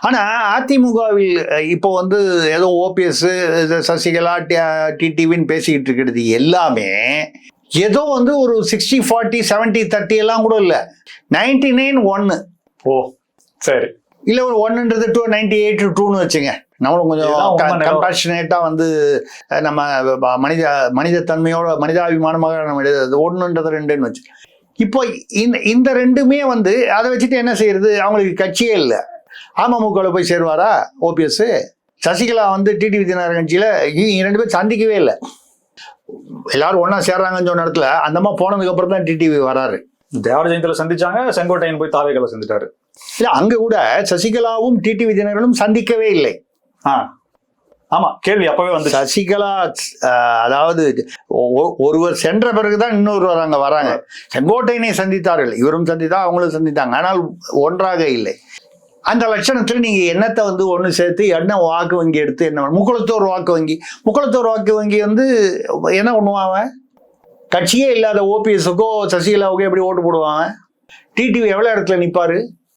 ஆனா அதிமுகவில் இப்போ வந்து ஏதோ ஓபிஎஸ் சசிகலா டிடிவின்னு பேசிக்கிட்டு இருக்கிறது எல்லாமே ஏதோ வந்து ஒரு 60-40 70-30 எல்லாம் கூட இல்ல 99-1. ஓ சரி. இல்ல ஒரு 1ன்றது 98-2ன்னு வச்சுங்க. நம்மளும் கொஞ்சம் கம்பேஷனேட்டா வந்து நம்ம மனித தன்மையோட மனிதாபிமானமாக நம்ம 1ன்றது 2ன்னு வச்சு. இப்போ இந்த ரெண்டுமே வந்து அதை வச்சுட்டு என்ன செய்யறது? அவங்களுக்கு கட்சியே இல்லை. அமமுகவில் போய் சேருவாரா ஓபிஎஸ்? சசிகலா வந்து டிடிவி தினகரன் கட்சியில 2 பேரும் சந்திக்கவே இல்லை. எல்லாரும் ஒன்னா சேர்றாங்கன்னு சொன்ன இடத்துல அந்தமா போனதுக்கு அப்புறம் தான் டிடிவி வராரு. தேவர ஜெயந்தில சந்திச்சாங்க, செங்கோட்டையன் போய் தாவேகளை சந்திட்டாரு. இல்ல அங்க கூட சசிகலாவும் டிடிவி தினகரனும் சந்திக்கவே இல்லை. ஆமா, கேள்வி அப்பவே வந்து சசிகலா அதாவது ஒருவர் சென்ற பிறகுதான் இன்னொருவர் அங்க வராங்க. செங்கோட்டையனை சந்தித்தார்கள், இவரும் சந்தித்தா அவங்களும் சந்தித்தாங்க, ஆனால் ஒன்றாக இல்லை. அந்த லட்சணத்துல நீங்க என்னத்தை வந்து ஒண்ணு சேர்த்து என்ன வாக்கு வங்கி எடுத்து என்ன முக்குளத்தோர் வாக்கு வங்கி வந்து என்ன பண்ணுவாங்க? கட்சியே இல்லாத ஓபிஎஸ்க்கோ சசிகலாவுக்கோ எப்படி ஓட்டு போடுவாங்க? டிடிவி எவ்வளவு இடத்துல நிப்பாரு?